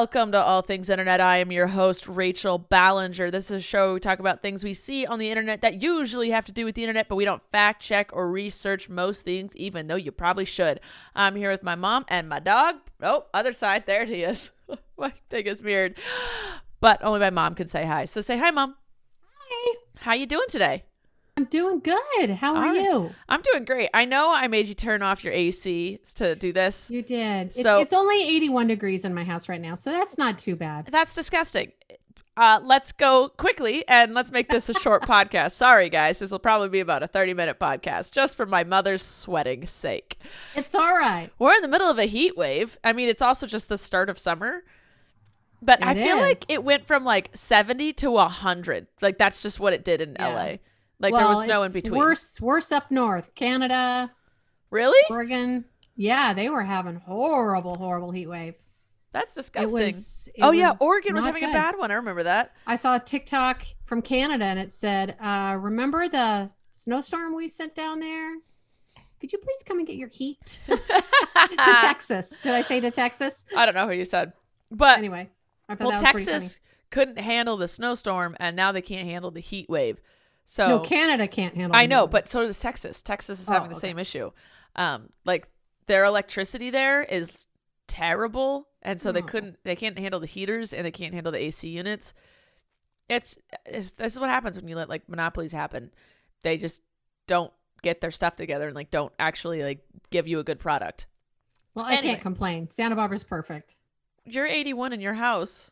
Welcome to All Things Internet. I am your host, Rachel Ballinger. This is a show where we talk about things we see on the internet that usually have to do with the internet, but we don't fact check or research most things, even though you probably should. I'm here with my mom and my dog. Oh, other side. There he is. My thing is weird. But only my mom can say hi. So say hi, Mom. Hi. How you doing today? I'm doing good. How are you? I'm doing great. I know I made you turn off your AC to do this. You did. So it's only 81 degrees in my house right now, so that's not too bad. That's disgusting. Let's go quickly and let's make this a short podcast. Sorry, guys. This will probably be about a 30-minute podcast just for my mother's sweating sake. It's all right. We're in the middle of a heat wave. I mean, it's also just the start of summer. But I feel like it went from like 70 to 100. Like that's just what it did in LA. Like there was no in between. Worse up north. Canada. Really? Oregon. Yeah, they were having horrible heat wave. That's disgusting. It Oregon was having a bad one. I remember that. I saw a TikTok from Canada and it said, remember the snowstorm we sent down there? Could you please come and get your heat? To Texas. Did I say to Texas? I don't know who you said. But anyway, I thought that was Texas couldn't handle the snowstorm and now they can't handle the heat wave. So no, Canada can't handle it. I know, but so does Texas. Texas is having the same issue. Like their electricity there is terrible, and so they can't handle the heaters and they can't handle the AC units. This is what happens when you let like monopolies happen. They just don't get their stuff together and like don't actually like give you a good product. Well, I can't complain. Santa Barbara's perfect. You're 81 in your house.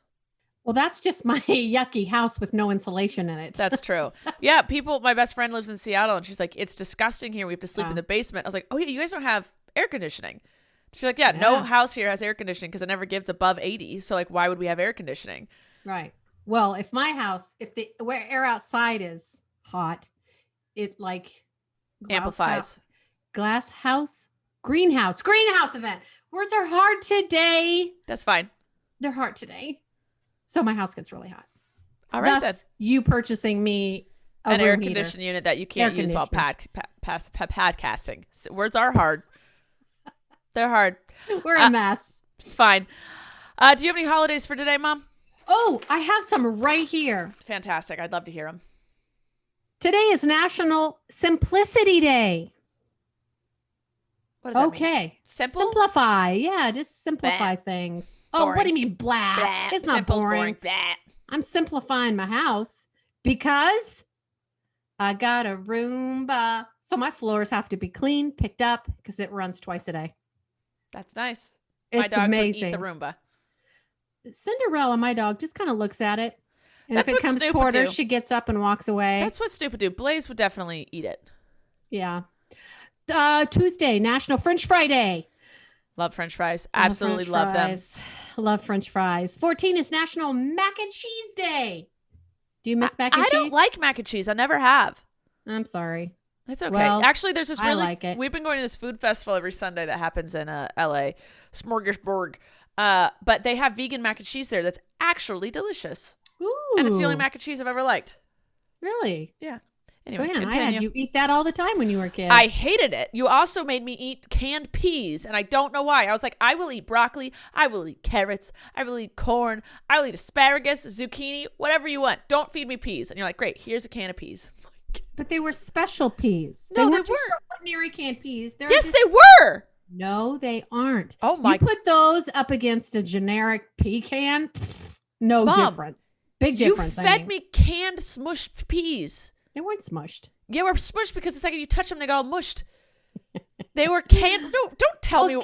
Well, that's just my yucky house with no insulation in it. That's true. Yeah, my best friend lives in Seattle and she's like, it's disgusting here. We have to sleep in the basement. I was like, oh yeah, you guys don't have air conditioning. She's like, yeah, no house here has air conditioning because it never gives above 80. So like, why would we have air conditioning? Right. Well, if my house, where air outside is hot, it like amplifies. Greenhouse event. Words are hard today. That's fine. They're hard today. So my house gets really hot. All right, thus, you purchasing me an air conditioning unit that you can't use while podcasting. So words are hard. They're hard. We're a mess. It's fine. Do you have any holidays for today, Mom? Oh, I have some right here. Fantastic. I'd love to hear them. Today is National Simplicity Day. What does that mean? Simplify. Yeah, just simplify things. Boring. Oh, what do you mean blah? It's not boring. Blah. I'm simplifying my house because I got a Roomba. So my floors have to be clean, picked up because it runs twice a day. That's nice. It's my dogs amazing. would eat the Roomba. Cinderella, my dog, just kind of looks at it. And if it comes toward her, she gets up and walks away. That's what Snoop would do. Blaze would definitely eat it. Yeah. Tuesday, National French Fry Day. Love French fries. Absolutely love them. Love French fries. 14 is National Mac and Cheese Day. Do you miss mac and cheese? I don't like mac and cheese. I never have. I'm sorry. It's okay. Well, actually, there's this really. I like it. We've been going to this food festival every Sunday that happens in LA, Smorgasburg. But they have vegan mac and cheese there that's actually delicious. Ooh. And it's the only mac and cheese I've ever liked. Really? Yeah. Anyway, Man, continue. I had you eat that all the time when you were a kid. I hated it. You also made me eat canned peas, and I don't know why. I was like, I will eat broccoli. I will eat carrots. I will eat corn. I will eat asparagus, zucchini, whatever you want. Don't feed me peas. And you're like, great, here's a can of peas. But they were special peas. No, they weren't. Ordinary canned peas. Yes, they were. No, they aren't. Oh my! You put those up against a generic pecan. No Mom, difference. Big difference. You fed me canned smushed peas. They weren't smushed. Yeah, we're smushed because the second you touch them, they got all mushed. They were canned. No, don't tell me.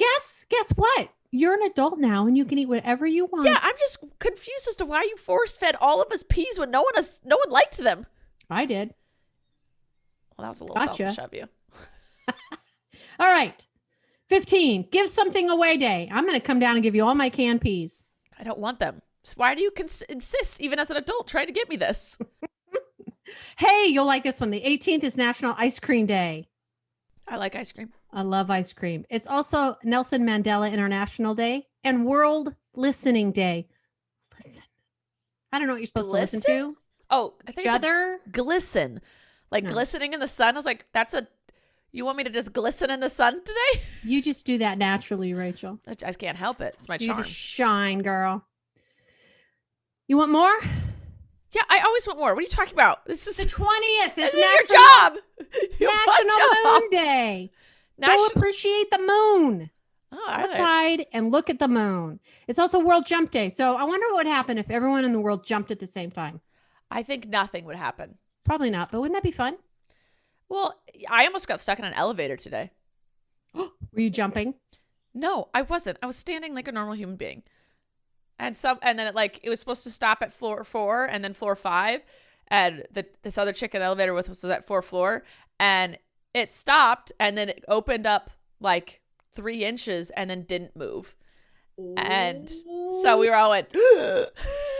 Guess what? You're an adult now, and you can eat whatever you want. Yeah, I'm just confused as to why you force fed all of us peas when no one liked them. I did. Well, that was a little selfish of you. All right. 15. Give something away day. I'm going to come down and give you all my canned peas. I don't want them. So why do you insist, even as an adult, trying to get me this? Hey, you'll like this one. The 18th is National Ice Cream Day. I like ice cream. I love ice cream. It's also Nelson Mandela International Day and World Listening Day. Listen. I don't know what you're supposed to listen to. Oh, I think it's glisten. Like glistening in the sun. I was like, you want me to just glisten in the sun today? You just do that naturally, Rachel. I just can't help it. It's my charm. You just shine, girl. You want more? Yeah, I always want more. What are you talking about? This is The 20th this is is your National, job. You have a National job. Moon Day. National- Go appreciate the moon. Oh, all right. Outside and look at the moon. It's also World Jump Day. So I wonder what would happen if everyone in the world jumped at the same time. I think nothing would happen. Probably not, but wouldn't that be fun? Well, I almost got stuck in an elevator today. Were you jumping? No, I wasn't. I was standing like a normal human being. And then it was supposed to stop at floor 4 and then floor 5. And this other chick in the elevator with us was at 4th floor. And it stopped and then it opened up like 3 inches and then didn't move. Ooh. And so we were all like, and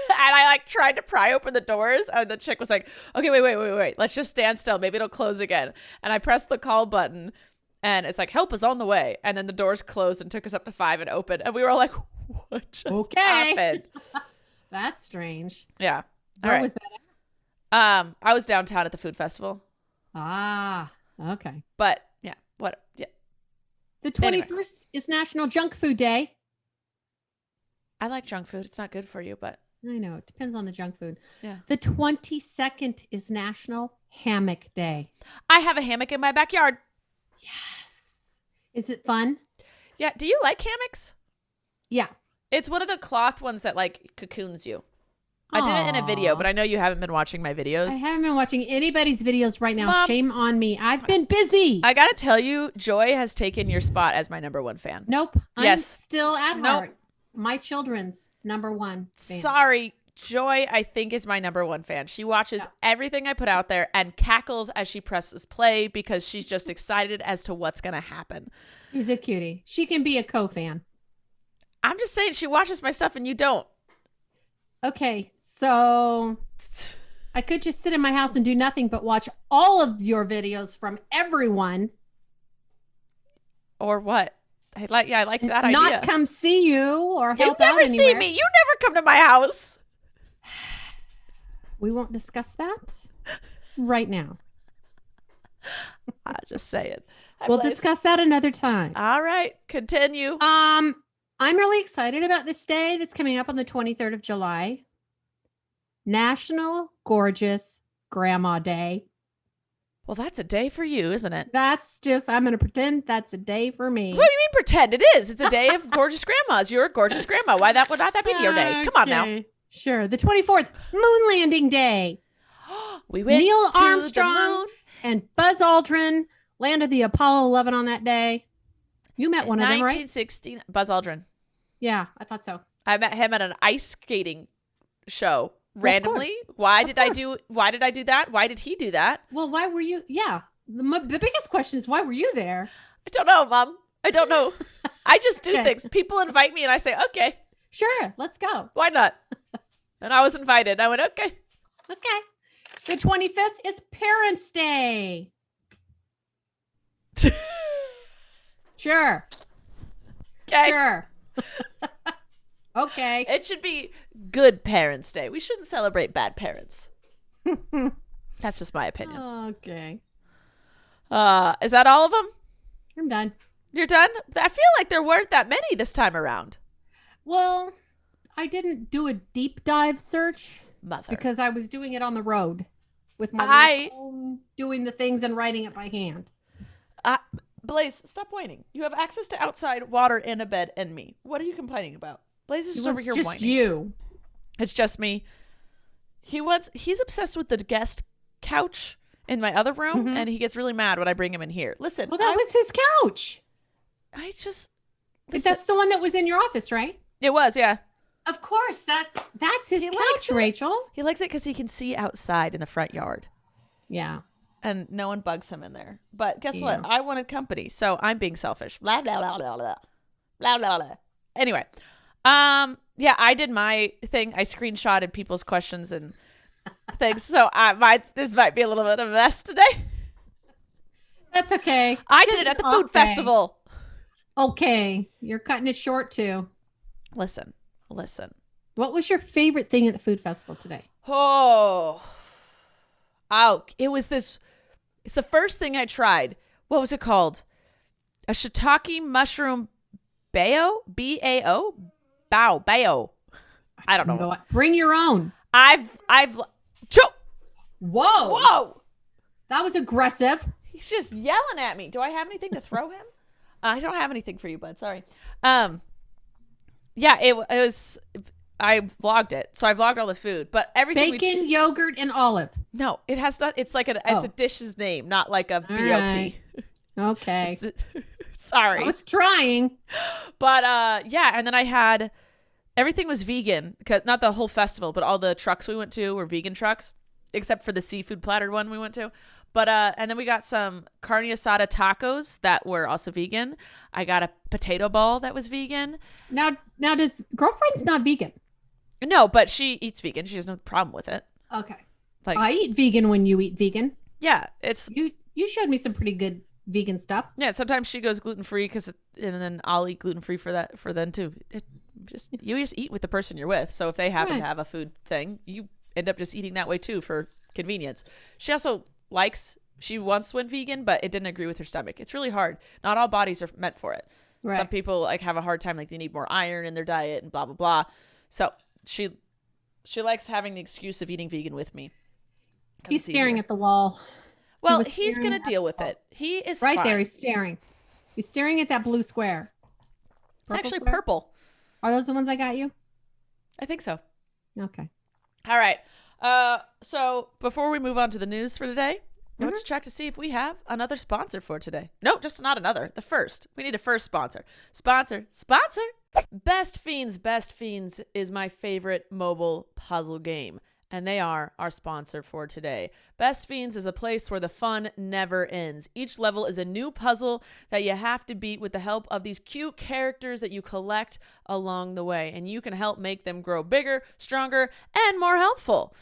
I like tried to pry open the doors. And the chick was like, okay, wait. Let's just stand still. Maybe it'll close again. And I pressed the call button and it's like, help is on the way. And then the doors closed and took us up to 5 and opened. And we were all like, what just happened? That's strange. Yeah. Where was that at? I was downtown at the food festival. Ah, okay. But yeah, what? Yeah. The 21st is National Junk Food Day. I like junk food. It's not good for you, but I know. It depends on the junk food. Yeah. The 22nd is National Hammock Day. I have a hammock in my backyard. Yes. Is it fun? Yeah. Do you like hammocks? Yeah. It's one of the cloth ones that like cocoons you. I did it in a video, but I know you haven't been watching my videos. I haven't been watching anybody's videos right now. Mom, shame on me. I've been busy. I got to tell you, Joy has taken your spot as my number 1 fan. Nope. Yes. I'm still at heart. My children's number 1 fan. Sorry. Joy, I think, is my number 1 fan. She watches everything I put out there and cackles as she presses play because she's just excited as to what's going to happen. She's a cutie. She can be a co-fan. I'm just saying she watches my stuff and you don't. Okay, so I could just sit in my house and do nothing but watch all of your videos from everyone. Or what? I like that idea. Not come see you or help out anywhere. You never see me. You never come to my house. We won't discuss that right now. I'll just say it. We'll discuss that another time. All right, continue. I'm really excited about this day that's coming up on the 23rd of July. National Gorgeous Grandma Day. Well, that's a day for you, isn't it? I'm going to pretend that's a day for me. What do you mean pretend? It is. It's a day of gorgeous grandmas. You're a gorgeous grandma. Why would not that be your day? Come on now. Sure. The 24th, Moon Landing Day. We went Neil to Armstrong the moon. And Buzz Aldrin landed the Apollo 11 on that day. You met one of them, right? 1916. Buzz Aldrin. Yeah, I thought so. I met him at an ice skating show randomly. Why did I do that? Why did he do that? Well, why were you? Yeah. The biggest question is, why were you there? I don't know, Mom. I don't know. I just do things. People invite me and I say, okay. Sure, let's go. Why not? And I was invited. I went, okay. Okay. The 25th is Parents' Day. Sure. Okay. Sure. Okay. It should be Good Parents' Day. We shouldn't celebrate bad parents. That's just my opinion. Okay. Is that all of them? I'm done. You're done? I feel like there weren't that many this time around. Well, I didn't do a deep dive search. Mother. Because I was doing it on the road with my phone, doing the things and writing it by hand. Blaze, stop whining. You have access to outside water and a bed and me. What are you complaining about? Blaze is just over here whining. It's just you. It's just me. He's obsessed with the guest couch in my other room, and he gets really mad when I bring him in here. Listen. Well, that was his couch. That's the one that was in your office, right? It was, yeah. Of course, that's his couch, Rachel. He likes it because he can see outside in the front yard. Yeah. And no one bugs him in there. But guess what? I wanted company, so I'm being selfish. Blah, blah, blah, blah, blah. Blah, blah, blah. Anyway. Yeah, I did my thing. I screenshotted people's questions and things. So this might be a little bit of a mess today. That's okay. I did it at the food festival. Okay. You're cutting it short, too. Listen. What was your favorite thing at the food festival today? Oh, it's the first thing I tried. What was it called? A shiitake mushroom bao? B-A-O? Bao. I don't know. Bring your own. Whoa. That was aggressive. He's just yelling at me. Do I have anything to throw him? I don't have anything for you, bud. Sorry. Yeah, it was. I vlogged it, so I vlogged all the food, but everything. Bacon, yogurt, and olive. No, it has not. It's like it's a dish's name, not like a BLT. Right. Okay. Sorry, I was trying. But yeah, and then I had everything was vegan, because not the whole festival, but all the trucks we went to were vegan trucks, except for the seafood platter one we went to. But and then we got some carne asada tacos that were also vegan. I got a potato ball that was vegan. Now does girlfriend's not vegan? No, but she eats vegan. She has no problem with it. Okay. Like, I eat vegan when you eat vegan. Yeah, it's you showed me some pretty good vegan stuff. Yeah, sometimes she goes gluten-free and then I'll eat gluten-free for them too. You just eat with the person you're with. So if they happen to have a food thing, you end up just eating that way too for convenience. She also she once went vegan, but it didn't agree with her stomach. It's really hard. Not all bodies are meant for it. Right. Some people have a hard time, they need more iron in their diet and blah blah blah. So she likes having the excuse of eating vegan with me. He's staring at the wall. Well, he's gonna deal with it. He is right fine. there. He's staring. He's staring at that blue square. It's actually purple. Are those the ones I got you? I think so. Okay. All right. So before we move on to the news for today, let's check to see if we have another sponsor for today. No, just not another. The first. We need a first sponsor. Sponsor. Best Fiends is my favorite mobile puzzle game, and they are our sponsor for today. Best Fiends is a place where the fun never ends. Each level is a new puzzle that you have to beat with the help of these cute characters that you collect along the way, and you can help make them grow bigger, stronger, and more helpful.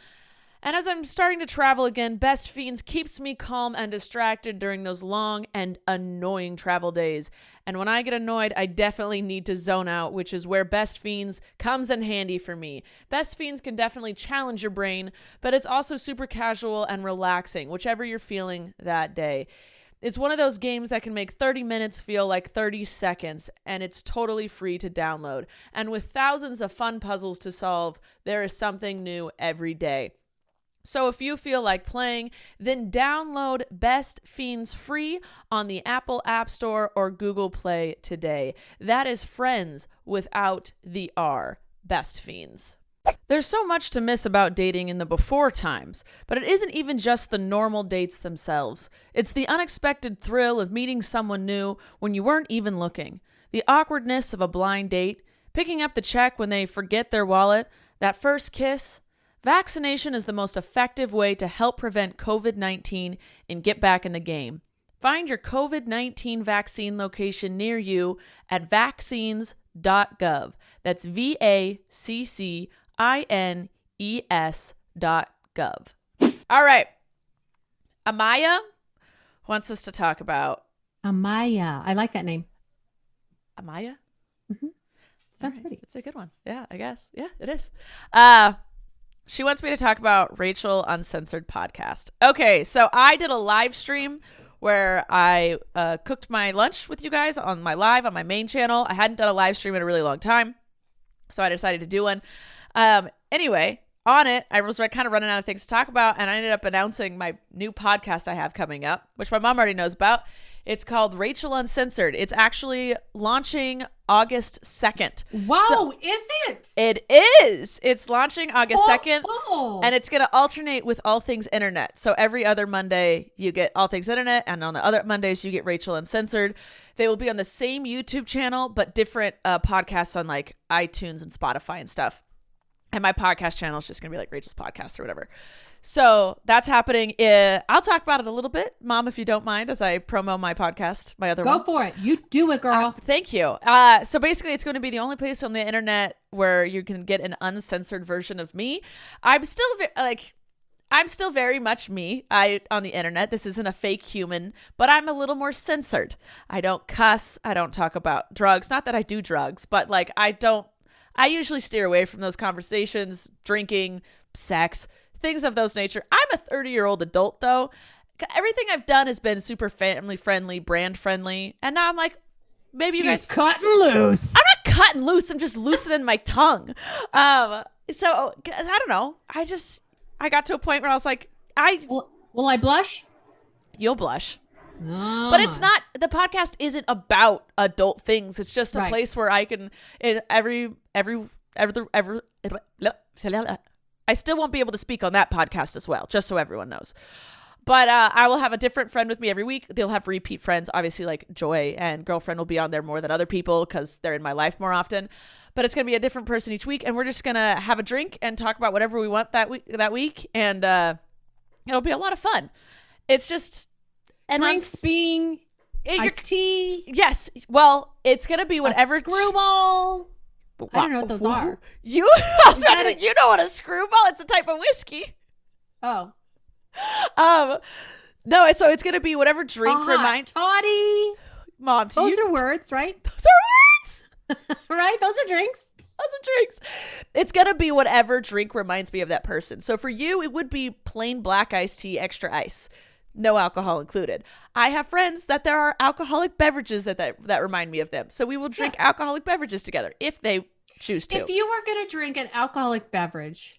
And as I'm starting to travel again, Best Fiends keeps me calm and distracted during those long and annoying travel days. And when I get annoyed, I definitely need to zone out, which is where Best Fiends comes in handy for me. Best Fiends can definitely challenge your brain, but it's also super casual and relaxing, whichever you're feeling that day. It's one of those games that can make 30 minutes feel like 30 seconds, and it's totally free to download. And with thousands of fun puzzles to solve, there is something new every day. So if you feel like playing, then download Best Fiends free on the Apple App Store or Google Play today. That is friends without the R. Best Fiends. There's so much to miss about dating in the before times, but it isn't even just the normal dates themselves. It's the unexpected thrill of meeting someone new when you weren't even looking. The awkwardness of a blind date, picking up the check when they forget their wallet, that first kiss. Vaccination is the most effective way to help prevent COVID-19 and get back in the game. Find your COVID-19 vaccine location near you at vaccines.gov. That's vaccines.gov. All right. Amaya wants us to talk about... Amaya. I like that name. Amaya? Mm-hmm. Sounds pretty. It's a good one. Yeah, I guess. Yeah, it is. She wants me to talk about Rachel Uncensored podcast. Okay, so I did a live stream where I cooked my lunch with you guys on my main channel. I hadn't done a live stream in a really long time, so I decided to do one. Anyway, on it, I was kind of running out of things to talk about, and I ended up announcing my new podcast I have coming up, which my mom already knows about. It's called Rachel Uncensored. It's actually launching August 2nd. Wow, is it? It is. It's launching August 2nd, and it's going to alternate with All Things Internet. So every other Monday, you get All Things Internet, and on the other Mondays, you get Rachel Uncensored. They will be on the same YouTube channel, but different podcasts on like iTunes and Spotify and stuff. And my podcast channel is just going to be like Rachel's Podcast or whatever. So that's happening. I'll talk about it a little bit, Mom, if you don't mind, as I promo my podcast, my other one. Go for it. You do it, girl. Thank you. So basically, it's going to be the only place on the internet where you can get an uncensored version of me. I'm still very much me on the internet. This isn't a fake human, but I'm a little more censored. I don't cuss. I don't talk about drugs. Not that I do drugs, but like I usually steer away from those conversations, drinking, sex, things of those nature. I'm a 30-year-old adult, though. Everything I've done has been super family friendly, brand friendly, and now I'm like, maybe you guys cutting loose. I'm not cutting loose. I'm just loosening my tongue. So I don't know. I got to a point where I was like, will I blush? You'll blush. Oh, but it's not, the podcast isn't about adult things. It's just a right. place where I can, I still won't be able to speak on that podcast as well, just so everyone knows. But I will have a different friend with me every week. They'll have repeat friends. Obviously, like Joy and Girlfriend will be on there more than other people because they're in my life more often. But it's going to be a different person each week. And we're just going to have a drink and talk about whatever we want that week. And it'll be a lot of fun. It's just... And drinks being iced tea. Yes. Well, it's going to be whatever. A screwball. I don't know what those are. You know what a screwball? It's a type of whiskey. Oh. No, so it's going to be whatever drink reminds. Toddy. Mom, those are words, right? Those are words. Right? Those are drinks. Those are drinks. It's going to be whatever drink reminds me of that person. So for you, it would be plain black iced tea, extra ice. No alcohol included. I have friends that there are alcoholic beverages that remind me of them. So we will drink alcoholic beverages together if they choose to. If you were going to drink an alcoholic beverage,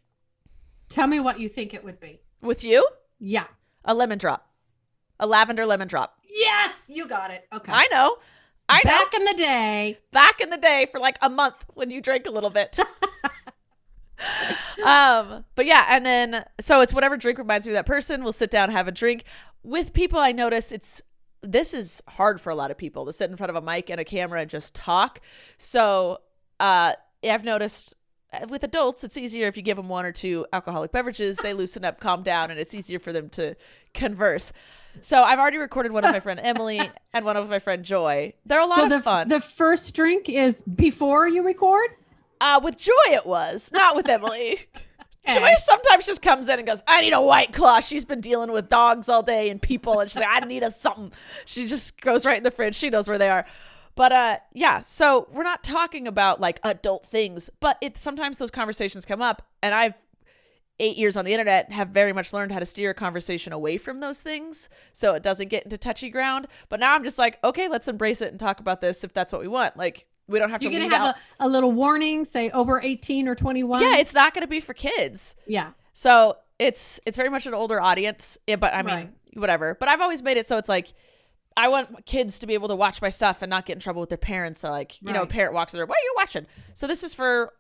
tell me what you think it would be. With you? Yeah. A lemon drop. A lavender lemon drop. Yes, you got it. Okay. I know. Back in the day. Back in the day for like a month when you drank a little bit. But yeah, and then so it's whatever drink reminds me of that person. We'll sit down, have a drink with people. I notice this is hard for a lot of people to sit in front of a mic and a camera and just talk. So I've noticed with adults, it's easier if you give them one or two alcoholic beverages. They loosen up, calm down, and it's easier for them to converse. So I've already recorded one of my friend Emily and one of my friend Joy. They're a lot of fun. The first drink is before you record? With Joy it was, not with Emily. Joy sometimes just comes in and goes, I need a White Claw. She's been dealing with dogs all day and people, and she's like, I need something. She just goes right in the fridge. She knows where they are. But yeah, so we're not talking about like adult things, but sometimes those conversations come up, and I've 8 years on the internet have very much learned how to steer a conversation away from those things so it doesn't get into touchy ground. But now I'm just like, okay, let's embrace it and talk about this if that's what we want. Like, we don't have to. You're going to have a little warning, say over 18 or 21. Yeah, it's not going to be for kids. Yeah. So it's very much an older audience. Yeah, but I mean, whatever. But I've always made it so it's like, I want kids to be able to watch my stuff and not get in trouble with their parents. So like, you know, a parent walks in there, what are you watching? So this is for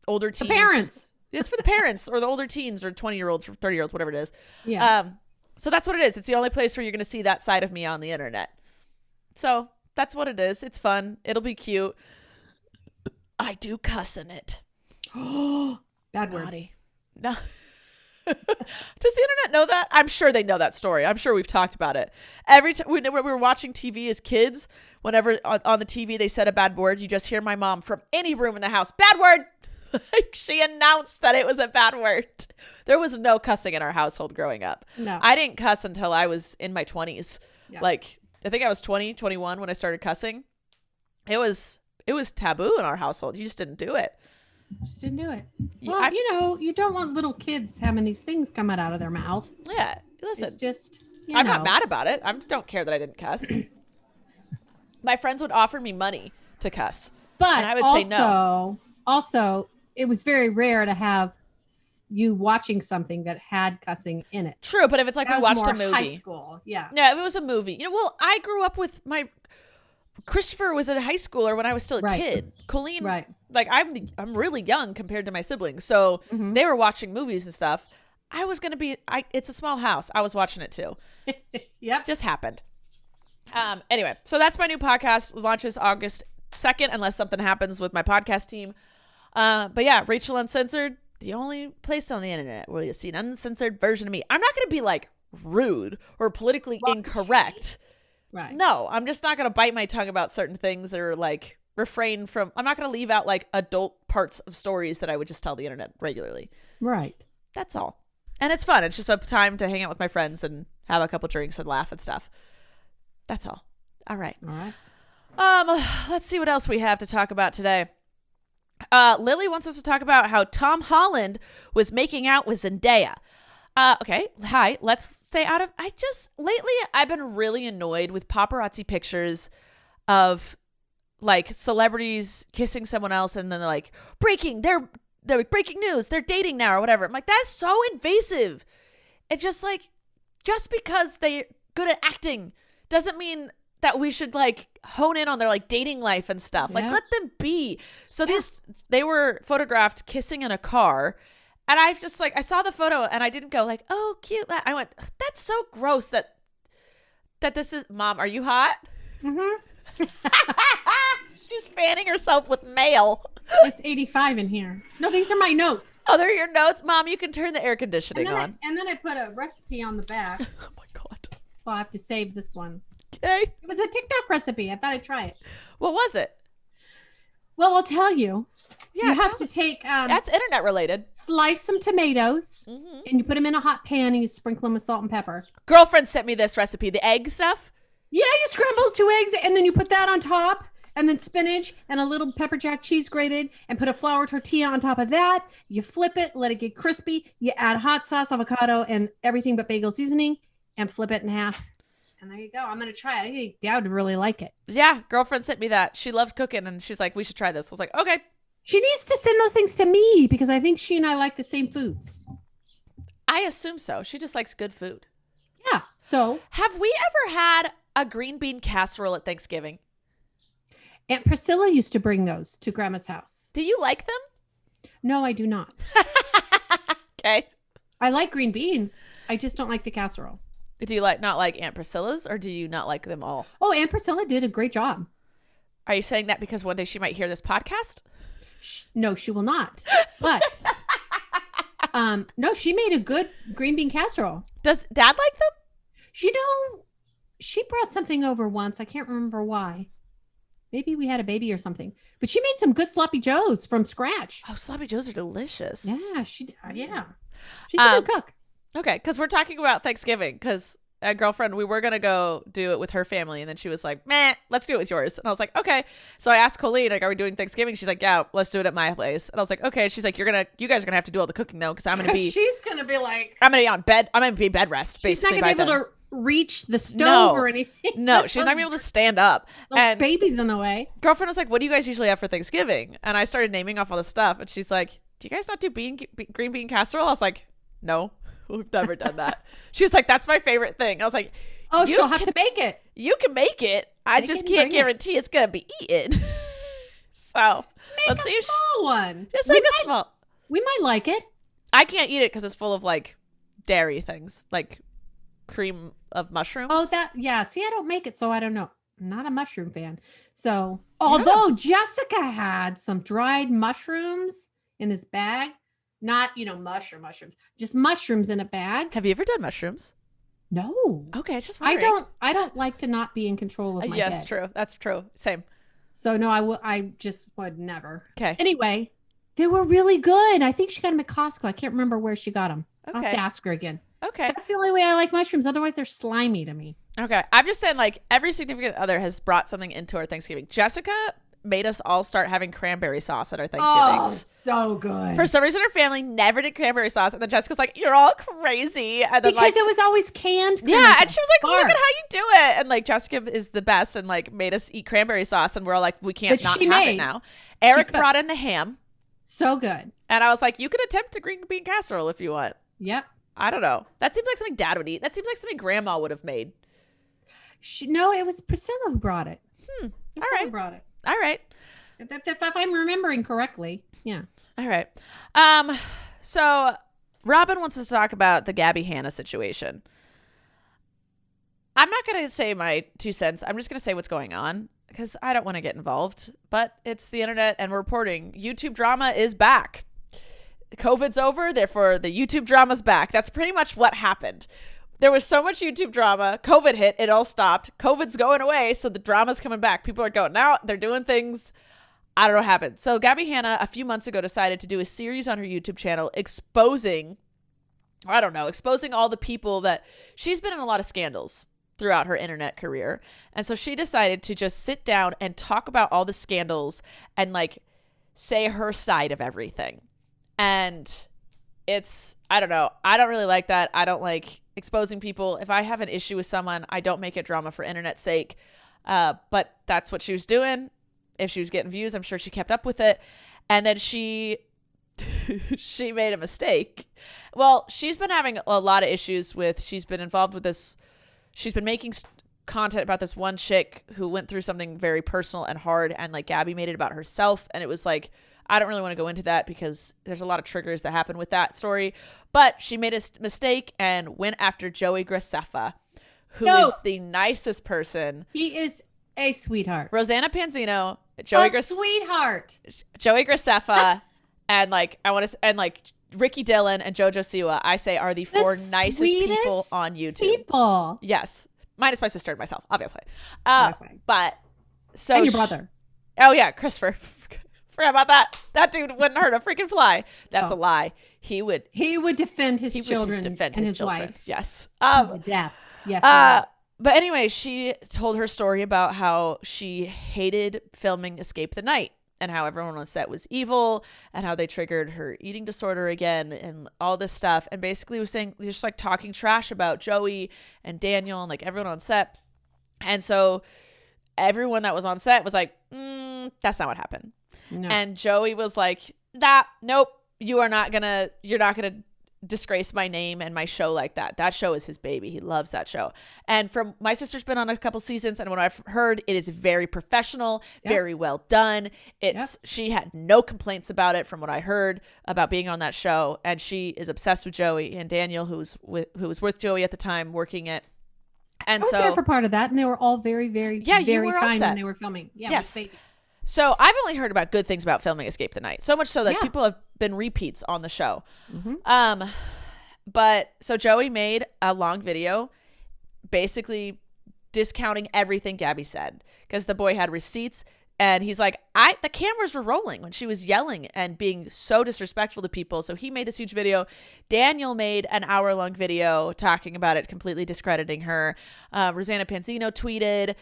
older teens. The parents. It's for the parents or the older teens or 20-year-olds or 30-year-olds, whatever it is. Yeah. So that's what it is. It's the only place where you're going to see that side of me on the internet. So that's what it is. It's fun. It'll be cute. I do cuss in it. Bad word. Naughty. No. Does the internet know that? I'm sure they know that story. I'm sure we've talked about it. Every time when we were watching TV as kids, whenever on the TV they said a bad word, you just hear my mom from any room in the house, bad word. Like she announced that it was a bad word. There was no cussing in our household growing up. No. I didn't cuss until I was in my 20s. Yeah. Like I think I was 20, 21 when I started cussing. It was taboo in our household. You just didn't do it. Just didn't do it. Well, you know, you don't want little kids having these things coming out of their mouth. Yeah. Listen. It's just, I'm not mad about it. I don't care that I didn't cuss. My friends would offer me money to cuss. But and I would say no. Also, it was very rare to have you watching something that had cussing in it. True, but if it's like we watched a movie. High school, yeah. Yeah, if it was a movie. You know, well, I grew up with Christopher was a high schooler when I was still a kid. Colleen, like I'm really young compared to my siblings, so they were watching movies and stuff. I was gonna be. It's a small house. I was watching it too. Yep, just happened. Anyway, so that's my new podcast. It launches August 2nd, unless something happens with my podcast team. But yeah, Rachel Uncensored, the only place on the internet where you see an uncensored version of me. I'm not gonna be like rude or politically incorrect. Right. No, I'm just not going to bite my tongue about certain things or like refrain from, I'm not going to leave out like adult parts of stories that I would just tell the internet regularly. Right. That's all. And it's fun. It's just a time to hang out with my friends and have a couple drinks and laugh and stuff. That's all. All right. Let's see what else we have to talk about today. Lily wants us to talk about how Tom Holland was making out with Zendaya. Okay. Hi. Let's stay out of. Lately I've been really annoyed with paparazzi pictures of like celebrities kissing someone else and then they're like they're breaking news, they're dating now or whatever. I'm like, that's so invasive. It's just like, just because they're good at acting doesn't mean that we should like hone in on their like dating life and stuff. Like, let them be. So they were photographed kissing in a car. And I just like, I saw the photo and I didn't go like, oh, cute. I went, that's so gross that this is, Mom, are you hot? Mm-hmm. She's fanning herself with mail. It's 85 in here. No, these are my notes. Oh, they're your notes? Mom, you can turn the air conditioning on. And then I put a recipe on the back. Oh my God. So I have to save this one. Okay. It was a TikTok recipe. I thought I'd try it. What was it? Well, I'll tell you. Yeah, you have to take... that's internet related. Slice some tomatoes, and you put them in a hot pan, and you sprinkle them with salt and pepper. Girlfriend sent me this recipe. The egg stuff? Yeah, you scramble 2 eggs, and then you put that on top, and then spinach and a little pepper jack cheese grated, and put a flour tortilla on top of that. You flip it, let it get crispy. You add hot sauce, avocado, and everything but bagel seasoning, and flip it in half. And there you go. I'm going to try it. I think Dad would really like it. Yeah, girlfriend sent me that. She loves cooking, and she's like, we should try this. I was like, okay. She needs to send those things to me because I think she and I like the same foods. I assume so. She just likes good food. Yeah. So, have we ever had a green bean casserole at Thanksgiving? Aunt Priscilla used to bring those to Grandma's house. Do you like them? No, I do not. Okay. I like green beans. I just don't like the casserole. Do you not like Aunt Priscilla's, or do you not like them all? Oh, Aunt Priscilla did a great job. Are you saying that because one day she might hear this podcast? No, she will not. But no, she made a good green bean casserole. Does Dad like them? She brought something over once. I can't remember why. Maybe we had a baby or something. But she made some good sloppy joes from scratch. Oh, sloppy joes are delicious. Yeah, she's a good cook. Okay, because we're talking about Thanksgiving, because a girlfriend, we were going to go do it with her family, and then she was like, meh, let's do it with yours. And I was like, okay. So I asked Colleen, like, are we doing Thanksgiving? She's like, yeah, let's do it at my place. And I was like, okay. She's like, you guys are going to have to do all the cooking, though, because I'm going to be... She's going to be like... I'm going to be on bed. I'm going to be bed rest, basically. She's not going to be able to reach the stove or anything. No, she's not going to be able to stand up. And baby's in the way. Girlfriend was like, what do you guys usually have for Thanksgiving? And I started naming off all the stuff, and she's like, do you guys not do green bean casserole? I was like, no. We've never done that. She was like, that's my favorite thing. I was like, oh, she'll have to make it. You can make it. I just can't guarantee it's going to be eaten. So let's see. Small one. Just like a small. We might like it. I can't eat it because it's full of like dairy things, like cream of mushrooms. Oh, yeah. See, I don't make it, so I don't know. I'm not a mushroom fan. So, although Jessica had some dried mushrooms in this bag. Not, mushrooms, just mushrooms in a bag. Have you ever done mushrooms? No. Okay, just wondering. I don't like to not be in control of my Yes, bed. true. That's true. Same. So no, I just would never. Okay. Anyway, they were really good. I think she got them at Costco. I can't remember where she got them. Okay. I'll have to ask her again. Okay. That's the only way I like mushrooms. Otherwise, they're slimy to me. Okay. I'm just saying, like, every significant other has brought something into our Thanksgiving. Jessica made us all start having cranberry sauce at our Thanksgivings. Oh, so good. For some reason, our family never did cranberry sauce. And then Jessica's like, you're all crazy. And then because it was always canned. Yeah. And she was like, look at how you do it. And like, Jessica is the best and like made us eat cranberry sauce. And we're all like, we can't not have it now. Eric brought in the ham. So good. And I was like, you could attempt a green bean casserole if you want. Yep. I don't know. That seems like something Dad would eat. That seems like something Grandma would have made. No, it was Priscilla who brought it. Priscilla brought it. All right. If I'm remembering correctly. Yeah. All right. So Robin wants us to talk about the Gabby Hannah situation. I'm not going to say my 2 cents. I'm just going to say what's going on because I don't want to get involved, but it's the internet and we're reporting YouTube drama is back. COVID's over. Therefore the YouTube drama's back. That's pretty much what happened. There was so much YouTube drama. COVID hit. It all stopped. COVID's going away. So the drama's coming back. People are going out. They're doing things. I don't know what happened. So Gabby Hannah, a few months ago, decided to do a series on her YouTube channel exposing all the people that she's been in a lot of scandals throughout her internet career. And so she decided to just sit down and talk about all the scandals and like say her side of everything. And I don't know. I don't really like that. I don't like exposing people. If I have an issue with someone, I don't make it drama for internet's sake. But that's what she was doing. if she was getting views. I'm sure she kept up with it. And then she made a mistake. Well, she's been having a lot of issues she's been involved with this. She's been making content about this one chick who went through something very personal and hard. And like Gabby made it about herself. And it was like, I don't really want to go into that because there's a lot of triggers that happen with that story. But she made a mistake and went after Joey Graceffa, who is the nicest person. He is a sweetheart. Rosanna Panzino, Joey sweetheart. Joey Graceffa, and like Ricky Dillon and JoJo Siwa, I say are the four nicest people on YouTube. Yes. Minus my sister and myself, obviously. But so and your brother. Oh yeah, Christopher. Forgot about that. That dude wouldn't hurt a freaking fly. That's a lie. He would defend his children and his wife. Yes. To death. Yes. But anyway, she told her story about how she hated filming Escape the Night and how everyone on set was evil and how they triggered her eating disorder again and all this stuff. And basically was saying, just like talking trash about Joey and Daniel and like everyone on set. And so everyone that was on set was like, that's not what happened. No. And Joey was like, nope, you're not gonna disgrace my name and my show like that. That show is his baby. He loves that show. And from my sister's been on a couple seasons, and what I've heard, it is very professional, very well done. She had no complaints about it from what I heard about being on that show. And she is obsessed with Joey and Daniel, who was with Joey at the time working it. And I was there for part of that, and they were all very, very, very kind when they were filming. Yeah, yes. So I've only heard about good things about filming Escape the Night. So much so that people have been repeats on the show. Mm-hmm. But so Joey made a long video basically discounting everything Gabby said because the boy had receipts. And he's like, the cameras were rolling when she was yelling and being so disrespectful to people. So he made this huge video. Daniel made an hour-long video talking about it, completely discrediting her. Rosanna Panzino tweeted.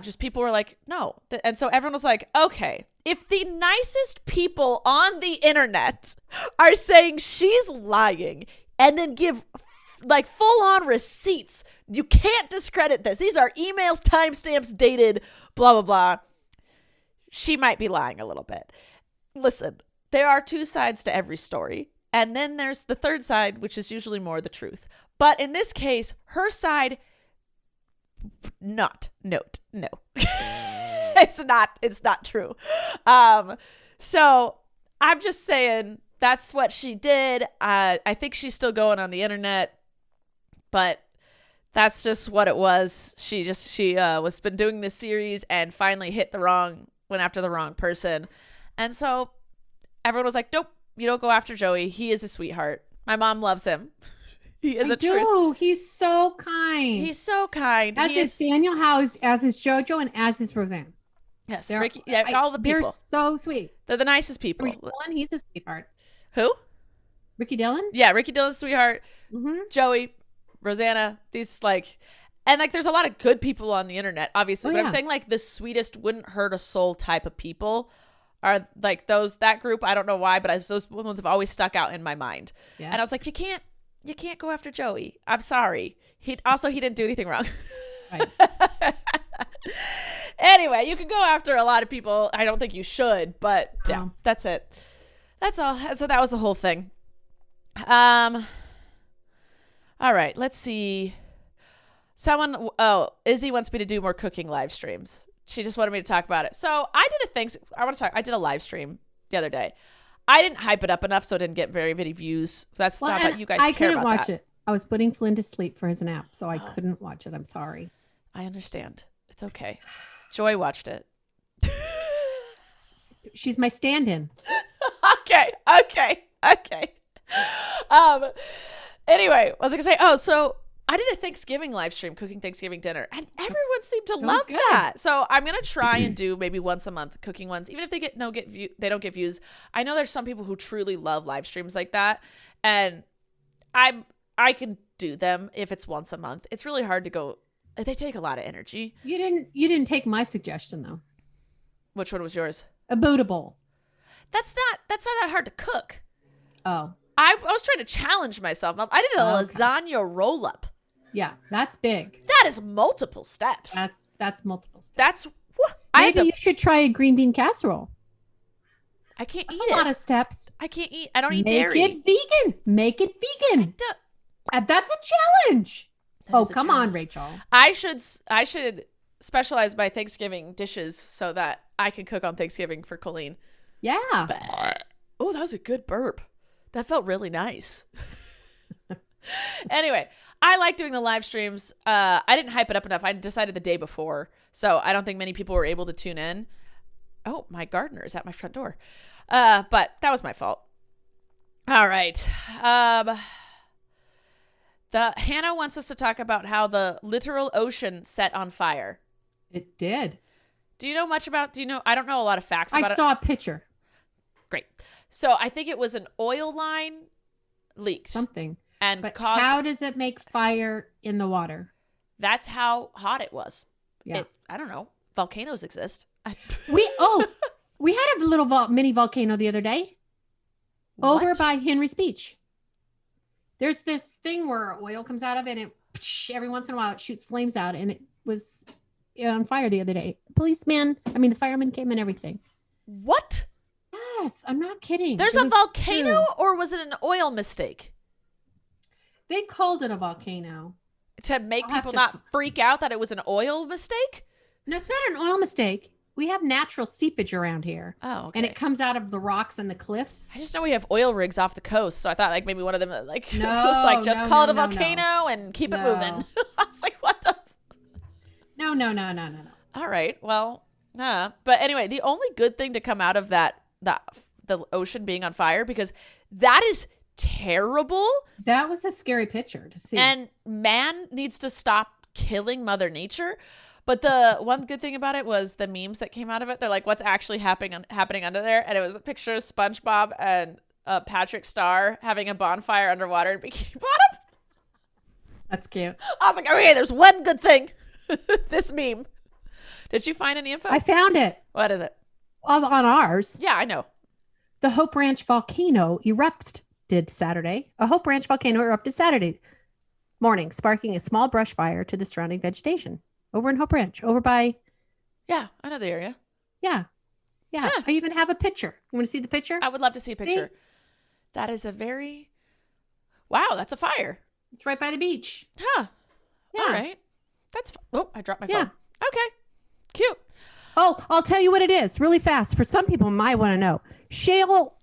Just people were like, no. And so everyone was like, okay, if the nicest people on the internet are saying she's lying and then give like full-on receipts, you can't discredit this. These are emails, timestamps, dated, blah, blah, blah. She might be lying a little bit. Listen, there are two sides to every story. And then there's the third side, which is usually more the truth. But in this case, her side, no. It's not true. So I'm just saying that's what she did. I think she's still going on the internet, but that's just what it was. She was been doing this series and finally went after the wrong person. And so everyone was like, nope, you don't go after Joey. He is a sweetheart. My mom loves him. He is He's so kind. He's so kind. As is Daniel House, as is JoJo, and as is Roseanne. Yes, Ricky. Yeah, all the people. They're so sweet. They're the nicest people. Ricky Dillon, he's a sweetheart. Who? Ricky Dillon? Yeah, Ricky Dillon's a sweetheart. Mm-hmm. Joey, Rosanna, these like... And like, there's a lot of good people on the internet, obviously. But I'm saying like the sweetest, wouldn't hurt a soul type of people are like that group. I don't know why, but those ones have always stuck out in my mind. Yeah. And I was like, you can't go after Joey. I'm sorry. He didn't do anything wrong. Right. Anyway, you can go after a lot of people. I don't think you should, but yeah, that's it. That's all. So that was the whole thing. All right, let's see. Izzy wants me to do more cooking live streams. She just wanted me to talk about it. So I did a live stream the other day. I didn't hype it up enough, so it didn't get very many views. That's not that you guys care about that. I couldn't watch it. I was putting Flynn to sleep for his nap, so I couldn't watch it. I'm sorry. I understand. It's okay. Joy watched it. She's my stand-in. Okay. Anyway, what was I gonna say? So I did a Thanksgiving live stream, cooking Thanksgiving dinner, and everyone seemed to love that. So I'm gonna try and do maybe once a month cooking ones, even if they don't get views. I know there's some people who truly love live streams like that, and I can do them if it's once a month. It's really hard to go. They take a lot of energy. You didn't take my suggestion though. Which one was yours? A Buddha bowl. That's not that hard to cook. Oh. I was trying to challenge myself. I did a lasagna roll up. Yeah, that's big. That is multiple steps. That's multiple steps. Maybe you should try a green bean casserole. I can't That's eat a it. lot of steps. I can't eat. I don't eat dairy. Make it vegan. Make it vegan. That's a challenge. Come on, Rachel. I should specialize my Thanksgiving dishes so that I can cook on Thanksgiving for Colleen. Yeah. Oh, that was a good burp. That felt really nice. Anyway, I like doing the live streams. I didn't hype it up enough. I decided the day before, so I don't think many people were able to tune in. Oh, my gardener is at my front door. But that was my fault. All right. Hannah wants us to talk about how the literal ocean set on fire. It did. Do you know much about, I don't know a lot of facts about it. I saw a picture. Great. So I think it was an oil line leaked. Something. But how does it make fire in the water? That's how hot it was. Yeah. I don't know. Volcanoes exist. We had a little mini volcano the other day over by Henry's Beach. There's this thing where oil comes out of it, and every once in a while it shoots flames out, and it was on fire the other day. The firemen came and everything. What? Yes, I'm not kidding. There's a volcano, or was it an oil mistake? They called it a volcano. To make people not freak out that it was an oil mistake? No, it's not an oil mistake. We have natural seepage around here. Oh, okay. And it comes out of the rocks and the cliffs. I just know we have oil rigs off the coast, so I thought maybe one of them was call it a volcano and keep it moving. I was like, what the? No. All right, well, but anyway, the only good thing to come out of the ocean being on fire, because that is terrible. That was a scary picture to see. And man needs to stop killing Mother Nature. But the one good thing about it was the memes that came out of it. They're like, what's actually happening under there? And it was a picture of SpongeBob and Patrick Star having a bonfire underwater in Bikini Bottom. That's cute. I was like, okay, there's one good thing. This meme. Did you find any info? I found it. What is it? On ours. Yeah, I know. The Hope Ranch volcano erupted Saturday. A Hope Ranch volcano erupted Saturday morning, sparking a small brush fire to the surrounding vegetation. Over in Hope Ranch, over by... Yeah, I know the area. Yeah. I even have a picture. You want to see the picture? I would love to see a picture. See? That is a very... Wow, that's a fire. It's right by the beach. Huh. Yeah. All right. I dropped my phone. Okay. Cute. Oh, I'll tell you what it is really fast. For some people might want to know. Shale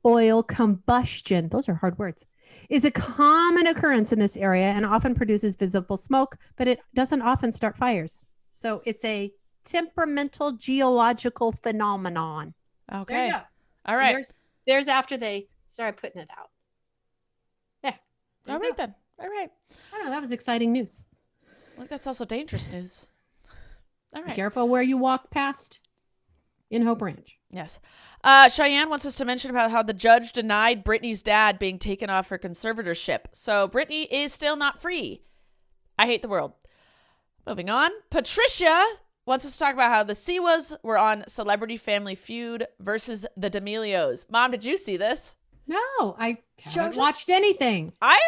oil combustion. Those are hard words. Is a common occurrence in this area and often produces visible smoke, but it doesn't often start fires. So it's a temperamental geological phenomenon. Okay. There you go. All right. There's after they started putting it out. There. All right then. All right. I don't know. That was exciting news. Well, that's also dangerous news. All right. Be careful where you walk past in Hope Ranch. Yes. Cheyenne wants us to mention about how the judge denied Brittany's dad being taken off her conservatorship. So Brittany is still not free. I hate the world. Moving on. Patricia wants us to talk about how the Siwas were on Celebrity Family Feud versus the D'Amelios. Mom, did you see this? No, I haven't watched anything. I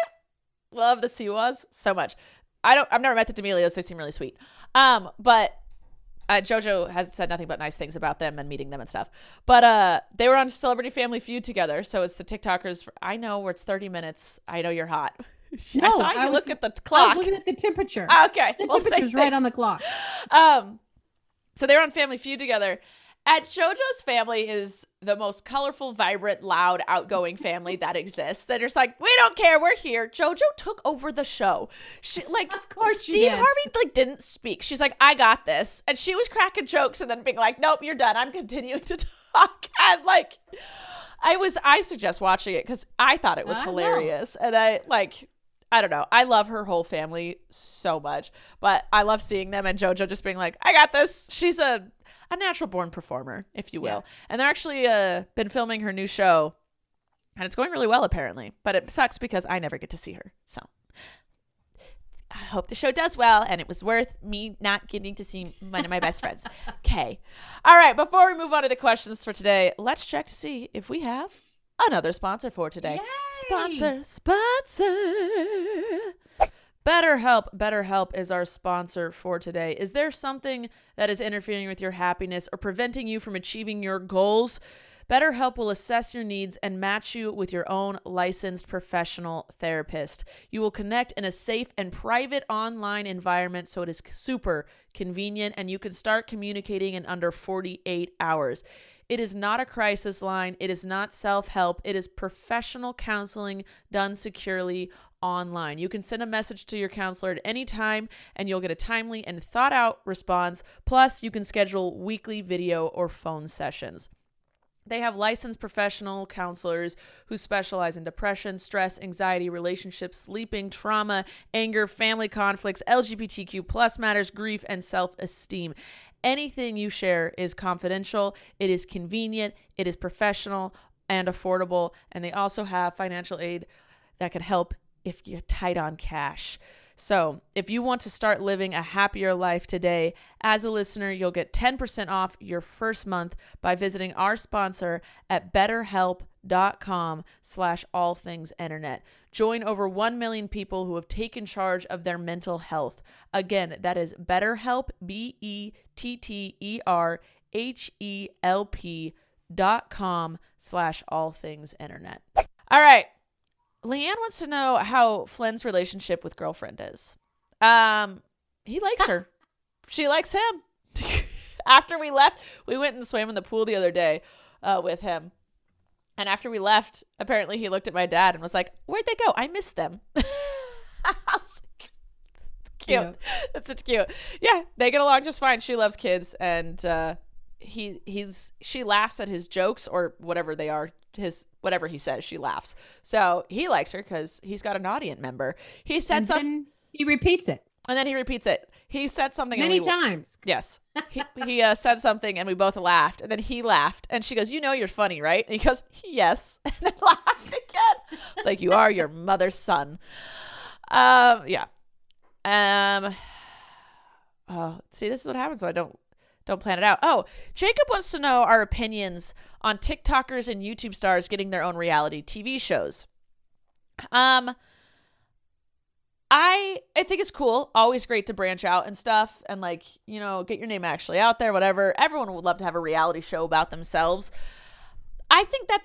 love the Siwas so much. I've never met the D'Amelios. They seem really sweet. But JoJo has said nothing but nice things about them and meeting them and stuff. But they were on Celebrity Family Feud together. So it's the TikTokers. I know where it's 30 minutes. I know you're hot. No, I saw you look at the clock. I was looking at the temperature. Okay. The temperature's right on the clock. So they were on Family Feud together. And JoJo's family is the most colorful, vibrant, loud, outgoing family that exists. They're just like, we don't care, we're here. JoJo took over the show. She of course Steve Harvey didn't speak. She's like, I got this. And she was cracking jokes and then being like, nope, you're done. I'm continuing to talk. And I suggest watching it because I thought it was hilarious. And I don't know. I love her whole family so much, but I love seeing them and JoJo just being like, I got this. She's a natural born performer, if you will. Yeah. And they're actually been filming her new show and it's going really well apparently, but it sucks because I never get to see her. So I hope the show does well and it was worth me not getting to see one of my best friends. Okay. All right. Before we move on to the questions for today, let's check to see if we have another sponsor for today. Yay! Sponsor. BetterHelp is our sponsor for today. Is there something that is interfering with your happiness or preventing you from achieving your goals? BetterHelp will assess your needs and match you with your own licensed professional therapist. You will connect in a safe and private online environment, so it is super convenient, and you can start communicating in under 48 hours. It is not a crisis line. It is not self-help. It is professional counseling done securely online. You can send a message to your counselor at any time and you'll get a timely and thought out response. Plus, you can schedule weekly video or phone sessions. They have licensed professional counselors who specialize in depression, stress, anxiety, relationships, sleeping, trauma, anger, family conflicts, LGBTQ plus matters, grief, and self-esteem. Anything you share is confidential. It is convenient. It is professional and affordable. And they also have financial aid that can help if you're tight on cash. So if you want to start living a happier life today, as a listener, you'll get 10% off your first month by visiting our sponsor at betterhelp.com/allthingsinternet. Join over 1 million people who have taken charge of their mental health. Again, that is BetterHelp, BetterHelp.com/allthingsinternet. All right. Leanne wants to know how Flynn's relationship with girlfriend is. He likes her. She likes him. After we left, we went and swam in the pool the other day with him. And after we left, apparently he looked at my dad and was like, "Where'd they go? I missed them." I was like, cute. Yeah. That's cute. Yeah, they get along just fine. She loves kids, and she laughs at his jokes or whatever they are. Whatever he says, she laughs. So he likes her because he's got an audience member. He said something. He repeats it. And then he repeats it. He said something many times. Yes. He said something and we both laughed. And then he laughed. And she goes, "You know you're funny, right?" And he goes, "Yes." And then laughed again. It's like, you are your mother's son. Yeah. Oh, see, this is what happens when I don't plan it out. Oh, Jacob wants to know our opinions on TikTokers and YouTube stars getting their own reality TV shows. I think it's cool. Always great to branch out and stuff and get your name actually out there, whatever. Everyone would love to have a reality show about themselves. I think that's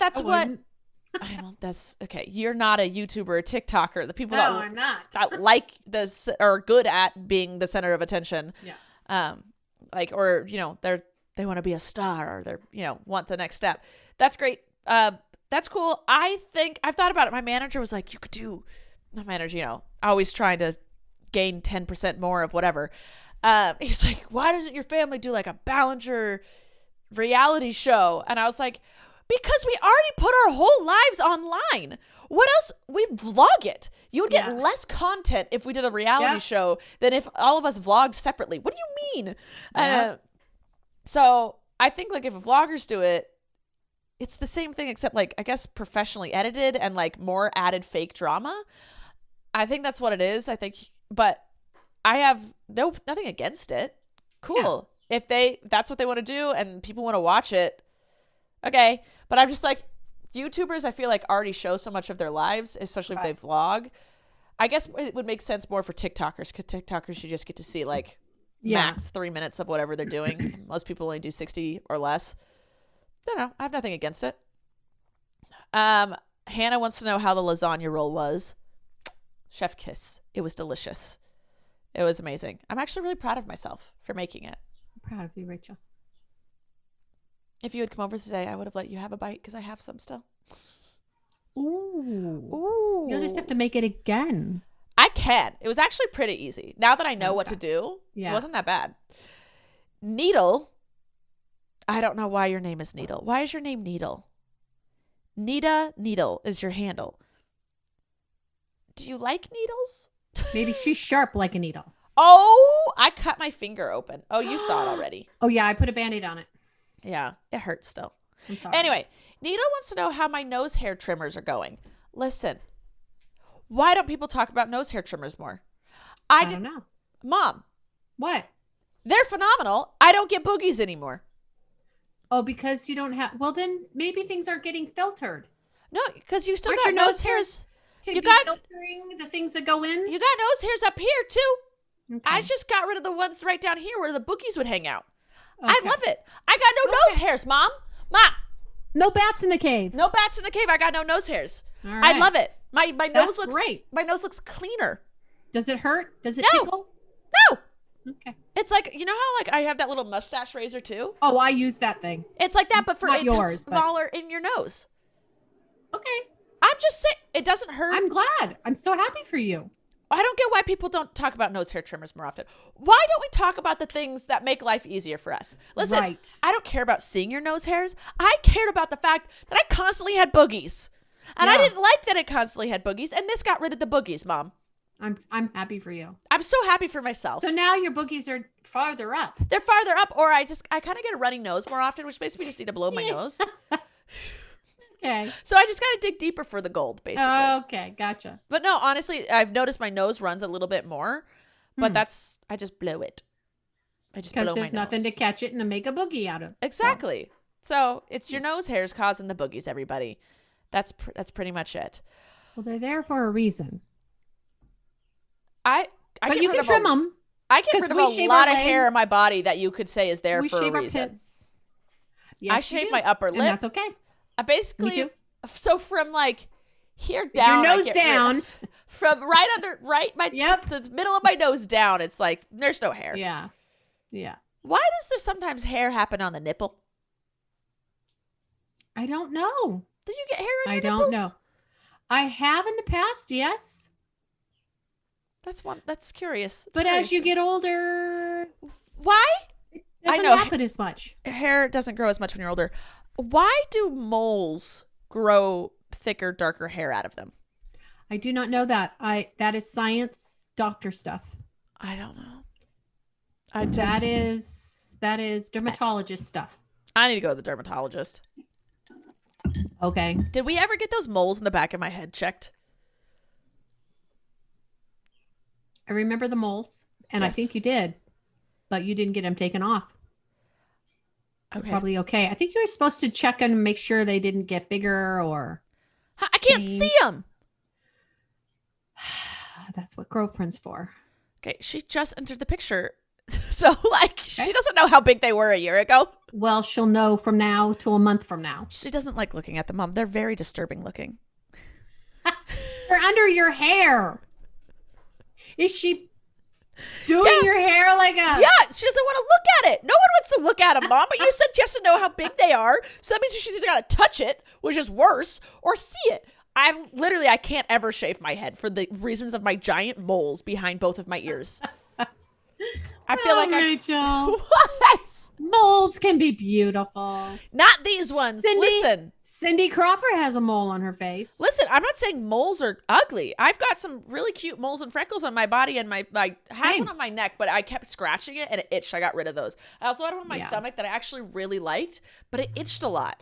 that's okay. You're not a YouTuber or TikToker. The people I'm not. that like this are good at being the center of attention. Yeah. They want to be a star or they're, want the next step. That's great. That's cool. I think I've thought about it. My manager was like, my manager, always trying to gain 10% more of whatever. He's like, "Why doesn't your family do like a Ballinger reality show?" And I was like, "Because we already put our whole lives online. What else? We vlog it. You would get less content if we did a reality show than if all of us vlogged separately. What do you mean?" So I think if vloggers do it, it's the same thing except I guess professionally edited and more added fake drama. I think that's what it is. But I have nothing against it. Cool. Yeah. If that's what they want to do and people want to watch it, okay. But I'm just YouTubers, I feel already show so much of their lives, especially if they vlog. I guess it would make sense more for TikTokers because TikTokers you just get to see max 3 minutes of whatever they're doing. Most people only do 60 or less. I don't know. I have nothing against it. Hannah wants to know how the lasagna roll was. Chef kiss. It was delicious. It was amazing. I'm actually really proud of myself for making it. I'm proud of you, Rachel. If you had come over today, I would have let you have a bite because I have some still. Ooh. You'll just have to make it again. I can. It was actually pretty easy. Now that I know what to do, it wasn't that bad. Needle. I don't know why your name is Needle. Why is your name Needle? Nita Needle is your handle. Do you like needles? Maybe she's sharp like a needle. Oh, I cut my finger open. Oh, you saw it already. Oh, yeah. I put a Band-Aid on it. Yeah, it hurts still. I'm sorry. Anyway, Needle wants to know how my nose hair trimmers are going. Listen, why don't people talk about nose hair trimmers more? I don't know. Mom. What? They're phenomenal. I don't get boogies anymore. Oh, because you don't have... Well, then maybe things aren't getting filtered. No, because you still got nose hairs. to You be got- filtering the things that go in? You got nose hairs up here too. Okay. I just got rid of the ones right down here where the boogies would hang out. Okay. I love it. I got no nose hairs, Mom. No bats in the cave. No bats in the cave. I got no nose hairs. All I right. love it. My nose That's looks great. My nose looks cleaner. Does it hurt? Does it No. tickle? No. Okay. It's like, you know how like I have that little mustache razor too? Oh, I use that thing. It's like that, but for Not it's yours, but- smaller in your nose. Okay. I'm just saying, it doesn't hurt. I'm glad. I'm so happy for you. I don't get why people don't talk about nose hair trimmers more often. Why don't we talk about the things that make life easier for us? Listen, Right. I don't care about seeing your nose hairs. I cared about the fact that I constantly had boogies. And I Yeah. didn't like that it constantly had boogies. And this got rid of the boogies, Mom. I'm happy for you. I'm so happy for myself. So now your boogies are farther up. They're farther up, or I kind of get a runny nose more often, which basically just need to blow my nose. Okay. So I just got to dig deeper for the gold, basically. Okay, gotcha. But no, honestly, I've noticed my nose runs a little bit more, but I just blow it. I just blow my Because nose. there's nothing to catch it and to make a boogie out of. Exactly. So it's your nose hairs causing the boogies, everybody. That's pretty much it. Well, they're there for a reason. I But get you rid can of trim a- them. I get 'cause rid of we a shave lot our of hair legs. in my body that you could say is there We for a shave our reason. pits. I Yes, you shave do. my upper lip. And that's okay. I basically Me too. so from like here down, Your I nose get rid down. of- from my Yep. the middle of my nose down. It's like there's no hair. Yeah. Yeah. Why does there sometimes hair happen on the nipple? I don't know. Do you get hair on I your don't nipples? know. I have in the past, yes. That's curious. It's But curious. as you get older, why it I doesn't know. happen as much. hair doesn't grow as much when you're older? Why do moles grow thicker, darker hair out of them? I do not know that. That is science doctor stuff. I don't know. That is dermatologist stuff. I need to go to the dermatologist. Okay. Did we ever get those moles in the back of my head checked? I remember the moles, and I Yes. think you did, but you didn't get them taken off. Okay. Probably okay. I think you were supposed to check and make sure they didn't get bigger or I can't change. see them. That's what girlfriend's for. Okay, she just entered the picture. So, like, she doesn't know how big they were a year ago. Well, she'll know from now to a month from now. She doesn't like looking at them, Mom. They're very disturbing looking. They're under your hair. Is she doing your hair like a... Yeah, she doesn't want to look at it. No one wants to look at them, Mom. But you said she has to know how big they are. So that means she's either got to touch it, which is worse, or see it. I can't ever shave my head for the reasons of my giant moles behind both of my ears. I feel like Rachel. What? Moles can be beautiful. Not these ones. Cindy Crawford has a mole on her face. Listen, I'm not saying moles are ugly. I've got some really cute moles and freckles on my body and I had Same. one on my neck, but I kept scratching it and it itched. I got rid of those. I also had one on my Yeah. stomach that I actually really liked, but it itched a lot.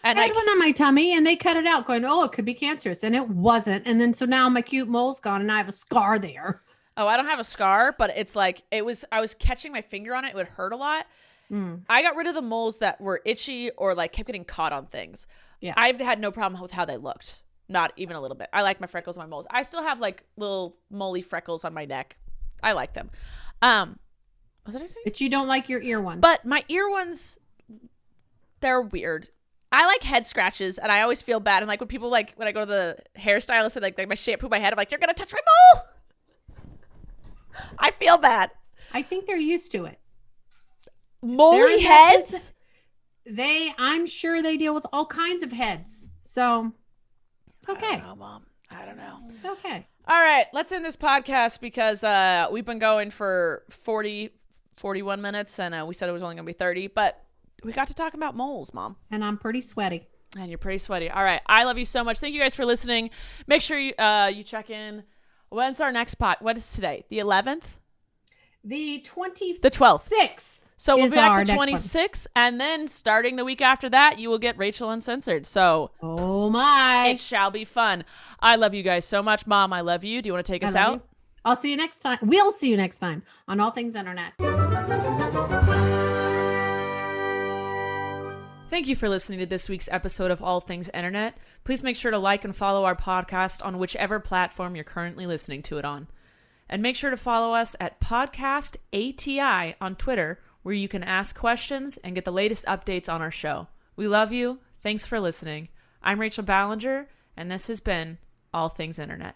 I And had one on my tummy and they cut it out going, oh, it could be cancerous. And it wasn't. And then so now my cute mole's gone and I have a scar there. oh, I don't have a scar, but it's like I was catching my finger on it. It would hurt a lot. I got rid of the moles that were itchy or like kept getting caught on things. Yeah. I've had no problem with how they looked. Not even a little bit. I like my freckles and my moles. I still have like little moly freckles on my neck. I like them. Was that anything? But you don't like your ear ones. But my ear ones, they're weird. I like head scratches and I always feel bad. And like when people like, when I go to the hairstylist and like my shampoo my head, I'm like, you're going to touch my mole. I feel bad. I think they're used to it. Moley They're heads? I'm sure they deal with all kinds of heads. So it's I okay. don't know, Mom. I don't know. It's okay. All right, let's end this podcast because we've been going for 41 minutes and we said it was only going to be 30, but we got to talk about moles, Mom. And I'm pretty sweaty. And you're pretty sweaty. All right, I love you so much. Thank you guys for listening. Make sure you check in. When's our next pot? What is today? The 11th? The 26th. The 12th. So we'll is be back our to next one. 26, and then starting the week after that, you will get Rachel Uncensored. So Oh my. it shall be fun. I love you guys so much. Mom, I love you. Do you want to take I us love out? you. I'll see you next time. We'll see you next time on All Things Internet. Thank you for listening to this week's episode of All Things Internet. Please make sure to like and follow our podcast on whichever platform you're currently listening to it on. And make sure to follow us at Podcast ATI on Twitter, where you can ask questions and get the latest updates on our show. We love you. Thanks for listening. I'm Rachel Ballinger, and this has been All Things Internet.